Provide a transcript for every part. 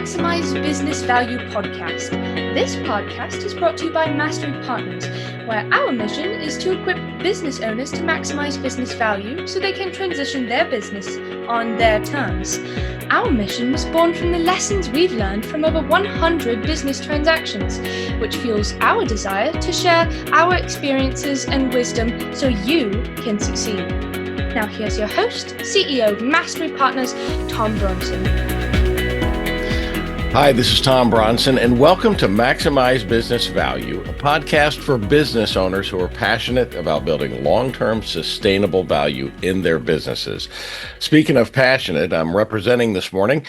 Maximize Business Value podcast. This podcast is brought to you by Mastery Partners, where our mission is to equip business owners to maximize business value so they can transition their business on their terms. Our mission was born from the lessons we've learned from over 100 business transactions, which fuels our desire to share our experiences and wisdom so you can succeed. Now here's your host, CEO of Mastery Partners, Tom Bronson. Hi, this is Tom Bronson, and welcome to Maximize Business Value, a podcast for business owners who are passionate about building long-term sustainable value in their businesses. Speaking of passionate, I'm representing this morning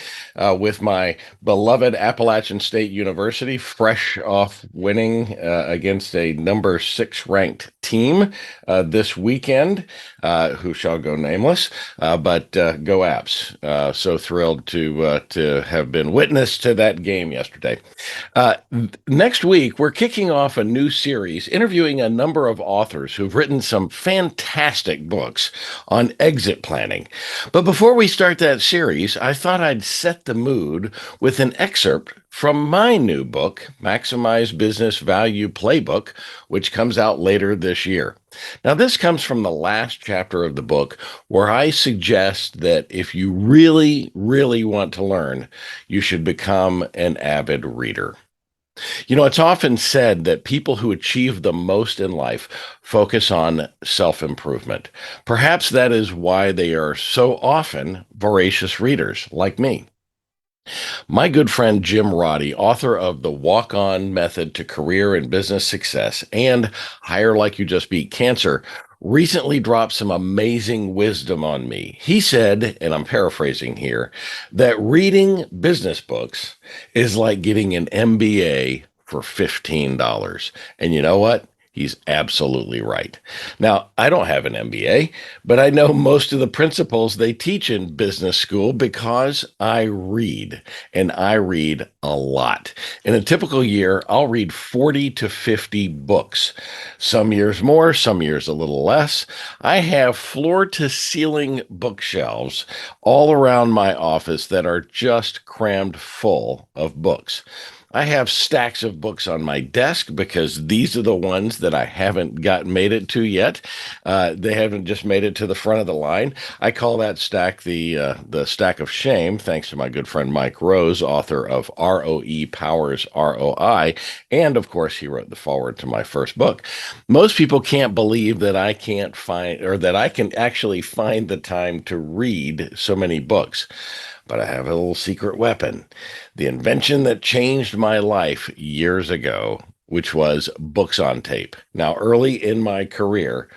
with my beloved Appalachian State University, fresh off winning against a number 6 ranked team this weekend, who shall go nameless, but go Apps. So thrilled to have been witness to that game yesterday. Next week, we're kicking off a new series interviewing a number of authors who've written some fantastic books on exit planning. But before we start that series, I thought I'd set the mood with an excerpt from my new book, Maximize Business Value Playbook, which comes out later this year. Now, this comes from the last chapter of the book where I suggest that if you really, really want to learn, you should become an avid reader. You know, it's often said that people who achieve the most in life focus on self-improvement. Perhaps that is why they are so often voracious readers like me. My good friend Jim Roddy, author of The Walk-On Method to Career and Business Success and Hire Like You Just Beat Cancer, recently dropped some amazing wisdom on me. He said, and I'm paraphrasing here, that reading business books is like getting an MBA for $15. And you know what? He's absolutely right. Now, I don't have an MBA, but I know most of the principles they teach in business school because I read, and I read a lot. In a typical year, I'll read 40 to 50 books. Some years more, some years a little less. I have floor-to-ceiling bookshelves all around my office that are just crammed full of books. I have stacks of books on my desk because these are the ones that I haven't made it to yet. They haven't just made it to the front of the line. I call that stack the stack of shame, thanks to my good friend Mike Rose, author of ROE Powers ROI, and of course he wrote the foreword to my first book. Most people can't believe that I can't find, or that I can actually find the time to read so many books. But I have a little secret weapon, the invention that changed my life years ago, which was books on tape. Now, early in my career,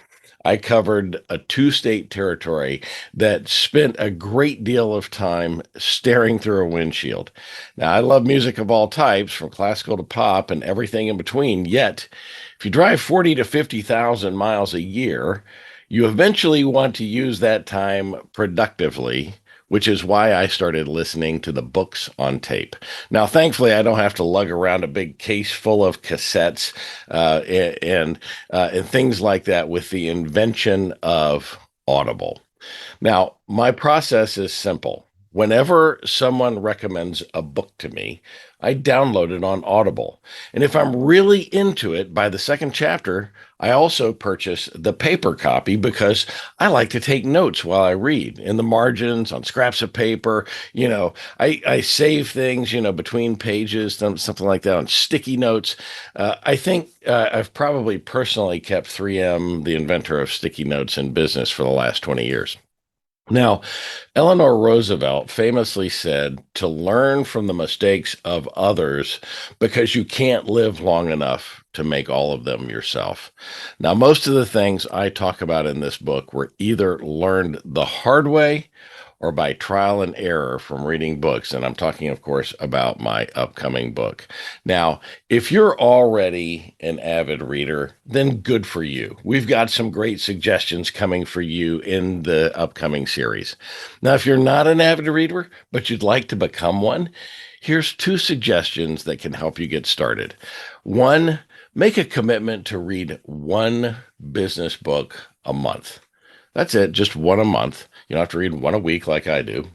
I covered a 2-state territory that spent a great deal of time staring through a windshield. Now, I love music of all types, from classical to pop and everything in between. Yet, if you drive 40 to 50,000 miles a year, you eventually want to use that time productively, which is why I started listening to the books on tape. Now, thankfully, I don't have to lug around a big case full of cassettes and things like that with the invention of Audible. Now, my process is simple. Whenever someone recommends a book to me, I download it on Audible. And if I'm really into it, by the second chapter, I also purchase the paper copy because I like to take notes while I read in the margins, on scraps of paper. You know, I save things, between pages, something like that, on sticky notes. I think I've probably personally kept 3M, the inventor of sticky notes, in business for the last 20 years. Now, Eleanor Roosevelt famously said to learn from the mistakes of others because you can't live long enough to make all of them yourself. Now, most of the things I talk about in this book were either learned the hard way or by trial and error from reading books. And I'm talking, of course, about my upcoming book. Now, if you're already an avid reader, then good for you. We've got some great suggestions coming for you in the upcoming series. Now, if you're not an avid reader, but you'd like to become one, here's 2 suggestions that can help you get started. 1, make a commitment to read 1 business book a month. That's it, just 1 a month. You don't have to read 1 a week like I do.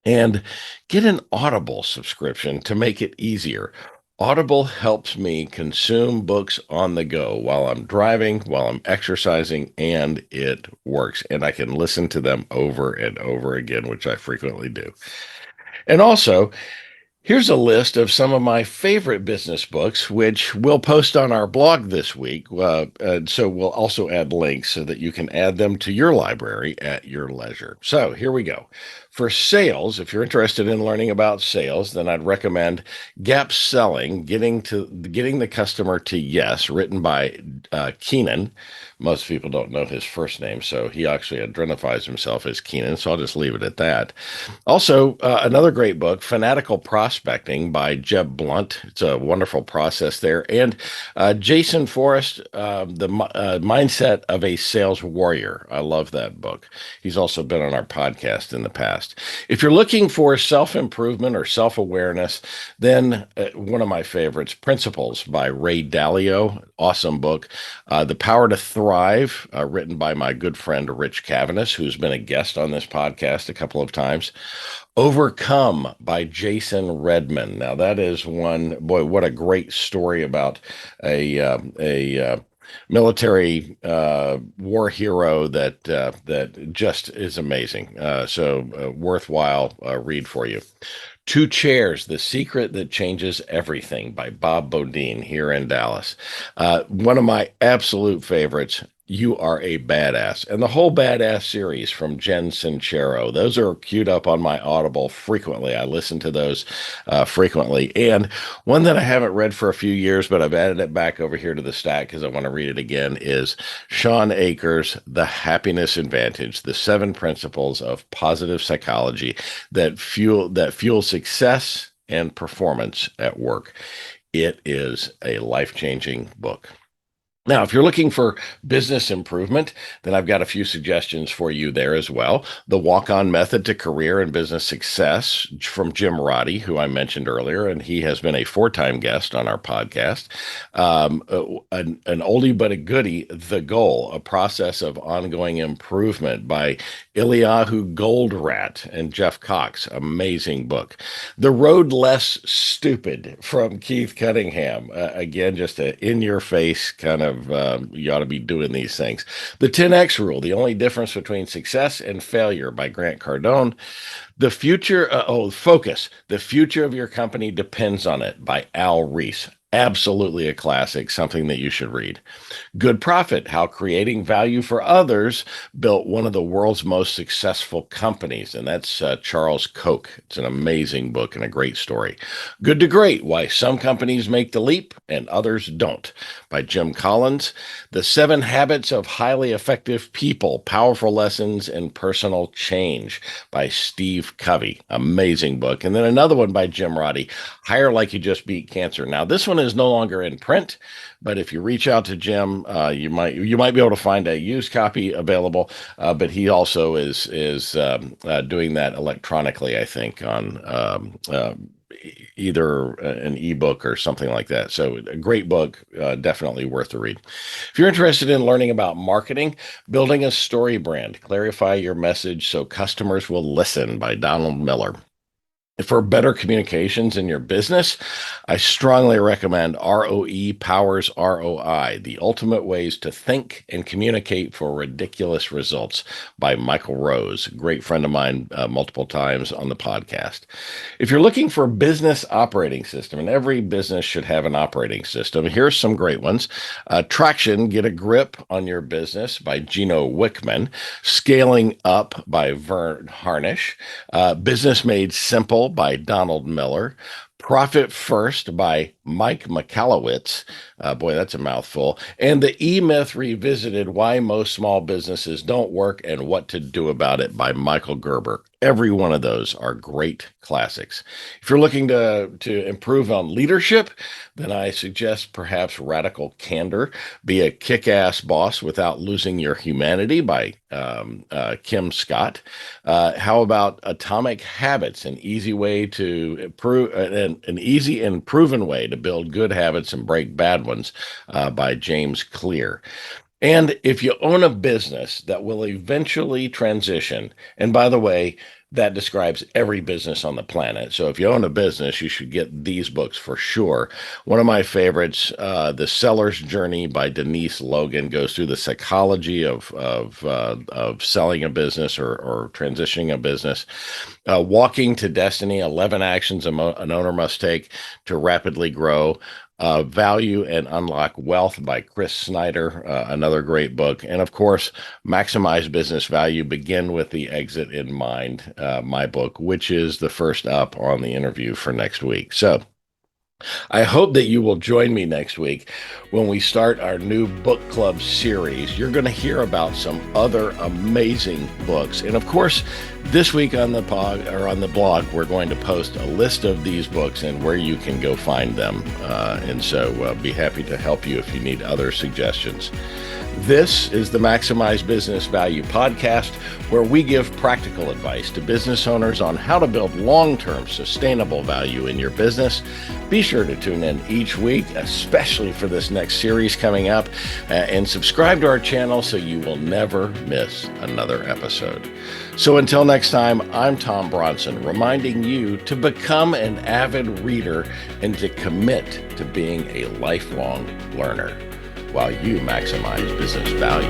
And get an Audible subscription to make it easier. Audible helps me consume books on the go while I'm driving, while I'm exercising, and it works. And I can listen to them over and over again, which I frequently do. And also, here's a list of some of my favorite business books, which we'll post on our blog this week. So we'll also add links so that you can add them to your library at your leisure. So here we go. For sales, if you're interested in learning about sales, then I'd recommend Gap Selling, getting the customer to yes, written by Keenan. Most people don't know his first name, so he actually identifies himself as Keenan. So I'll just leave it at that. Also, another great book, Fanatical Prospecting by Jeb Blunt. It's a wonderful process there. And Jason Forrest, The Mindset of a Sales Warrior. I love that book. He's also been on our podcast in the past. If you're looking for self improvement or self awareness, then one of my favorites, Principles by Ray Dalio. Awesome book. The Power to Thrive, written by my good friend Rich Cavanis, who's been a guest on this podcast a couple of times. Overcome by Jason Redman. Now that is one, boy, what a great story about a military war hero that just is amazing. So worthwhile read for you. Two Chairs, The Secret That Changes Everything by Bob Bodine here in Dallas. One of my absolute favorites, You Are a Badass. And the whole Badass series from Jen Sincero. Those are queued up on my Audible frequently. I listen to those frequently. And one that I haven't read for a few years, but I've added it back over here to the stack because I want to read it again, is Sean Akers' The Happiness Advantage, the 7 principles of positive psychology that fuel success and performance at work. It is a life-changing book. Now, if you're looking for business improvement, then I've got a few suggestions for you there as well. The Walk-On Method to Career and Business Success from Jim Roddy, who I mentioned earlier, and he has been a 4-time guest on our podcast. An oldie but a goodie, The Goal, a process of ongoing improvement by Eliyahu Goldratt and Jeff Cox. Amazing book. The Road Less Stupid from Keith Cunningham. Again, just an in-your-face kind of you ought to be doing these things. The 10X Rule, The Only Difference Between Success and Failure by Grant Cardone. Focus. The Future of Your Company Depends on It by Al Reese. Absolutely a classic, something that you should read. Good Profit, How Creating Value for Others Built One of the World's Most Successful Companies. And that's Charles Koch. It's an amazing book and a great story. Good to Great, Why Some Companies Make the Leap and Others Don't by Jim Collins. The 7 Habits of Highly Effective People, Powerful Lessons in Personal Change by Steve Covey. Amazing book. And then another one by Jim Roddy, Hire Like You Just Beat Cancer. Now, this one is no longer in print, but if you reach out to Jim, you might be able to find a used copy available. But he also is doing that electronically, I think, on either an ebook or something like that. So a great book, definitely worth the read. If you're interested in learning about marketing, Building a Story Brand, Clarify Your Message So Customers Will Listen by Donald Miller. For better communications in your business, I strongly recommend ROE Powers ROI, The Ultimate Ways to Think and Communicate for Ridiculous Results by Michael Rose, a great friend of mine multiple times on the podcast. If you're looking for a business operating system, and every business should have an operating system, here's some great ones. Traction, Get a Grip on Your Business by Gino Wickman, Scaling Up by Vern Harnish, Business Made Simple by Donald Miller, Profit First by Mike Michalowicz. Boy, that's a mouthful. And The E-Myth Revisited, Why Most Small Businesses Don't Work and What to Do About It by Michael Gerber. Every one of those are great classics. If you're looking to improve on leadership, then I suggest perhaps Radical Candor, Be a Kick-Ass Boss Without Losing Your Humanity by Kim Scott. How about Atomic Habits, an easy way to improve, an easy and proven way to build good habits and break bad ones by James Clear. And if you own a business that will eventually transition, and by the way, that describes every business on the planet. So if you own a business, you should get these books for sure. One of my favorites, The Seller's Journey by Denise Logan, goes through the psychology of selling a business or transitioning a business. Walking to Destiny, 11 Actions an Owner Must Take to Rapidly Grow. Value and Unlock Wealth by Chris Snyder, another great book. And of course, Maximize Business Value, Begin with the Exit in Mind, my book, which is the first up on the interview for next week. So I hope that you will join me next week when we start our new book club series. You're going to hear about some other amazing books. And of course, this week on the blog, we're going to post a list of these books and where you can go find them. And so be happy to help you if you need other suggestions. This is the Maximize Business Value podcast, where we give practical advice to business owners on how to build long-term sustainable value in your business. Be sure to tune in each week, especially for this next series coming up, and subscribe to our channel so you will never miss another episode. So until next time, I'm Tom Bronson, reminding you to become an avid reader and to commit to being a lifelong learner while you maximize business value.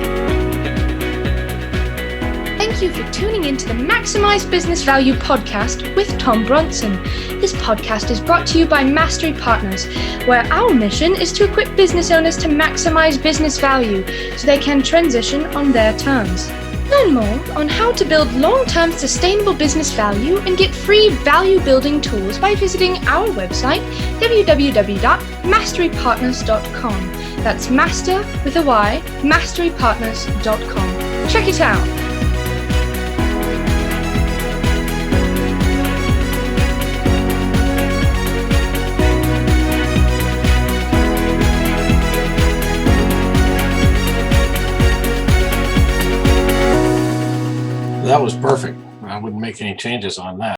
Thank you for tuning in to the Maximize Business Value podcast with Tom Bronson. This podcast is brought to you by Mastery Partners, where our mission is to equip business owners to maximize business value so they can transition on their terms. Learn more on how to build long-term sustainable business value and get free value-building tools by visiting our website, www.masterypartners.com. That's master with a Y, masterypartners.com. Check it out. That was perfect. I wouldn't make any changes on that.